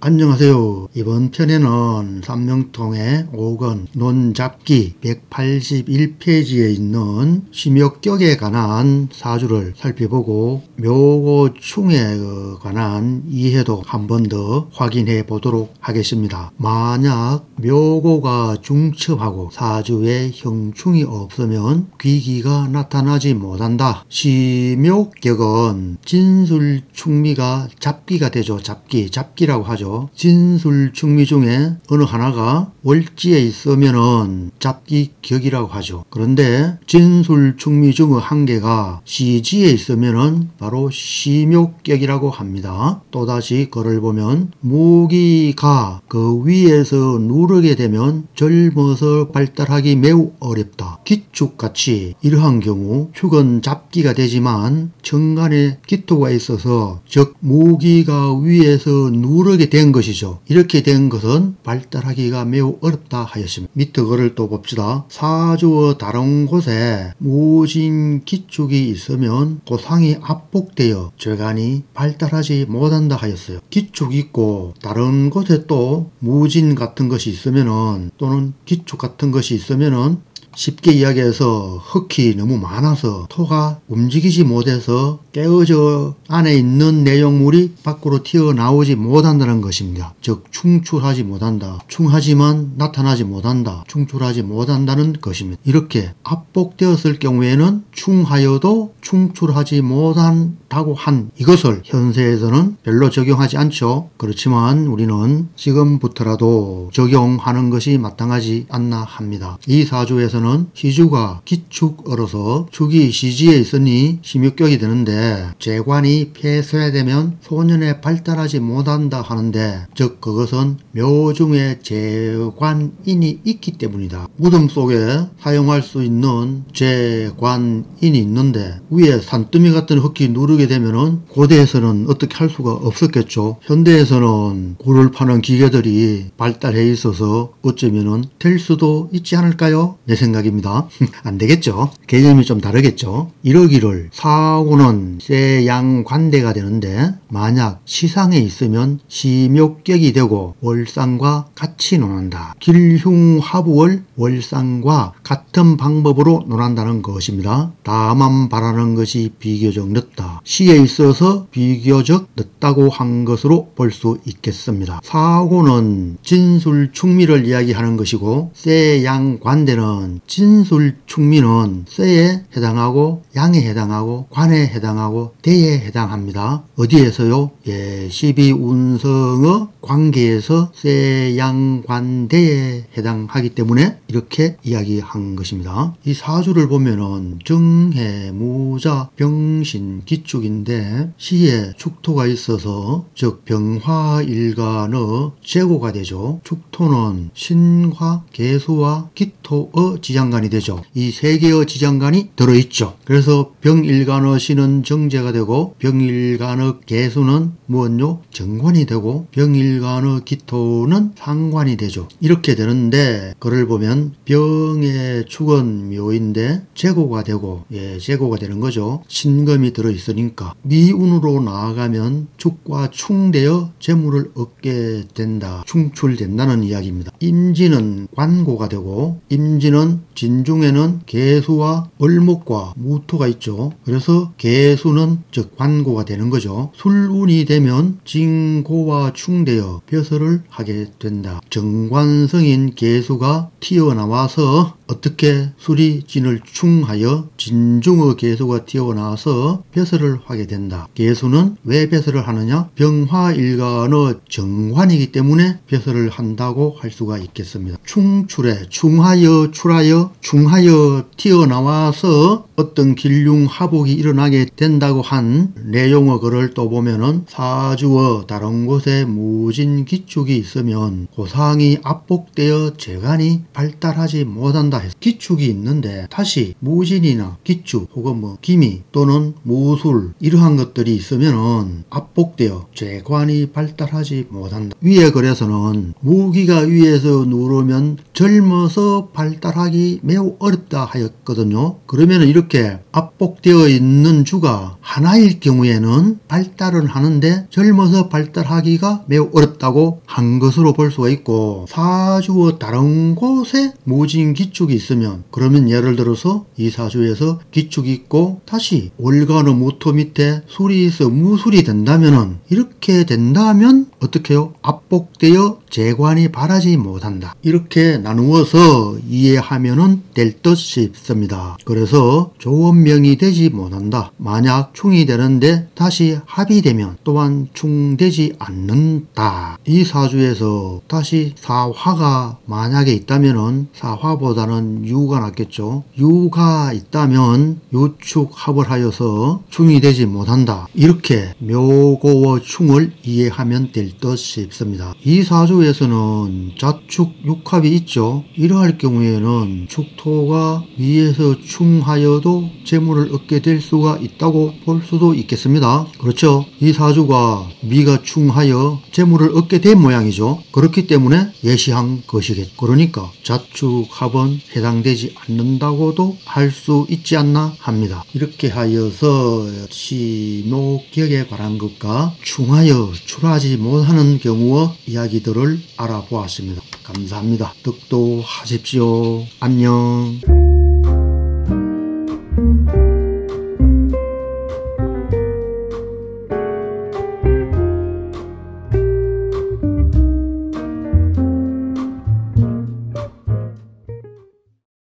안녕하세요. 이번 편에는 삼명통의 5권 논잡기 181페이지에 있는 심역격에 관한 사주를 살펴보고 묘고충에 관한 이해도 한 번 더 확인해 보도록 하겠습니다. 만약 묘고가 중첩하고 사주에 형충이 없으면 귀기가 나타나지 못한다. 심역격은 진술충미가 잡기가 되죠. 잡기라고 하죠. 진술충미 중에 어느 하나가 월지에 있으면은 잡기격이라고 하죠. 그런데 진술충미 중의 한 개가 시지에 있으면은 바로 심욕격이라고 합니다. 또다시 글을 보면 무기가 그 위에서 누르게 되면 젊어서 발달하기 매우 어렵다. 기축같이 이러한 경우 축은 잡기가 되지만 정간에 기토가 있어서 즉 무기가 위에서 누르게 된 것이죠. 이렇게 된 것은 발달하기가 매우 어렵다 하였습니다. 밑에 글을 또 봅시다. 사주의 다른 곳에 무진 기축이 있으면 고상이 압복되어 죄간이 발달하지 못한다 하였어요. 기축이 있고 다른 곳에 또 무진 같은 것이 있으면은 또는 기축 같은 것이 있으면은 쉽게 이야기해서 흙이 너무 많아서 토가 움직이지 못해서 깨어져 안에 있는 내용물이 밖으로 튀어나오지 못한다는 것입니다. 즉 충출하지 못한다. 충하지만 나타나지 못한다. 충출하지 못한다는 것입니다. 이렇게 압복되었을 경우에는 충하여도 충출하지 못한다고 한 이것을 현세에서는 별로 적용하지 않죠. 그렇지만 우리는 지금부터라도 적용하는 것이 마땅하지 않나 합니다. 이 사주에서는 시주가 기축으로서 축이 시지에 있으니 심육격이 되는데 재관이 폐쇄되면 소년에 발달하지 못한다 하는데 즉 그것은 묘중에 재관인이 있기 때문이다. 무덤 속에 사용할 수 있는 재관인이 있는데 위에 산더미 같은 흙이 누르게 되면은 고대에서는 어떻게 할 수가 없었겠죠. 현대에서는 굴을 파는 기계들이 발달해 있어서 어쩌면은 될 수도 있지 않을까요? 내 생각입니다. 안 되겠죠. 개념이 좀 다르겠죠. 이러기를 사고는 세양관대가 되는데 만약 시상에 있으면 심욕격이 되고 월상과 같이 논한다. 길흉화부월 월상과 같은 방법으로 논한다는 것입니다. 다만 바라는 것이 비교적 늦다. 시에 있어서 비교적 늦다고 한 것으로 볼 수 있겠습니다. 사고는 진술충미를 이야기하는 것이고 세양관대는 진술충미는 쇠에 해당하고 양에 해당하고 관에 해당하고 대에 해당합니다. 어디에서요? 예, 12운성의 관계에서 쇠양관대에 해당하기 때문에 이렇게 이야기한 것입니다. 이 사주를 보면은 정해, 무자, 병신, 기축인데 시에 축토가 있어서 즉 병화일간의 재고가 되죠. 축토는 신화, 계수와 기토의 지장간이 되죠. 이 세 개의 지장간이 들어있죠. 그래서 병일간의 신은 정제가 되고 병일간의 계수는 무엇요? 정관이 되고 병일간의 기토는 상관이 되죠. 이렇게 되는데 그를 보면 병의 축은 묘인데 재고가 되고 재고가 되는 거죠. 신금이 들어있으니까 미운으로 나아가면 축과 충되어 재물을 얻게 된다. 충출된다는 이야기입니다. 임진은 관고가 되고 임진은 진중에는 계수와 을목과 무토가 있죠. 그래서 계수는 즉 관고가 되는 거죠. 술운이 되면 진고와 충되어 벼슬을 하게 된다. 정관성인 계수가 튀어나와서 어떻게 술이 진을 충하여 진중의 계수가 튀어나와서 벼슬을 하게 된다. 계수는 왜 벼슬을 하느냐? 병화일간의 정관이기 때문에 벼슬을 한다고 할 수가 있겠습니다. 충출에 충하여 출하여 충하여 튀어나와서 어떤 길흉하복이 일어나게 된다고 한 내용의 글을 또 보면은 사주의 다른 곳에 무진기축이 있으면 고상이 압복되어 재간이 발달하지 못한다 해서 기축이 있는데 다시 무진이나 기축 혹은 기미 또는 무술 이러한 것들이 있으면은 압복되어 재관이 발달하지 못한다. 위에 글에서는 무기가 위에서 누르면 젊어서 발달하기 매우 어렵다 하였거든요. 그러면 이렇게 압복되어 있는 주가 하나일 경우에는 발달은 하는데 젊어서 발달하기가 매우 어렵다고 한 것으로 볼 수가 있고, 사주의 다른 곳에 모진 기축이 있으면, 그러면 예를 들어서 이 사주에서 기축이 있고 다시 월간의 모토 밑에 술이 있어 무술이 된다면은, 이렇게 된다면 어떻게 해요? 압복되어 재관이 바라지 못한다. 이렇게 나누어서 이해하면은 될 듯 싶습니다. 그래서 좋은 명이 되지 못한다. 만약 충이 되는데 다시 합이 되면 또한 충되지 않는다. 이 사주에서 다시 사화가 만약에 있다면은 사화보다는 유가 낫겠죠. 유가 있다면 유축 합을 하여서 충이 되지 못한다. 이렇게 묘고와 충을 이해하면 될 듯 싶습니다. 이 사주에서는 자축 육합이 있죠. 이러할 경우에는 축토가 위에서 충하여도 재물을 얻게 될 수가 있다고 볼 수도 있겠습니다. 그렇죠. 이 사주가 미가 충하여 재물을 얻게 된 모양이죠. 그렇기 때문에 예시한 것이겠죠. 그러니까 자축합은 해당되지 않는다고도 할 수 있지 않나 합니다. 이렇게 하여서 시묘격에 관한 것과 충하여 출하지 못하는 경우의 이야기들을 알아보았습니다. 감사합니다. 득도하십시오. 안녕.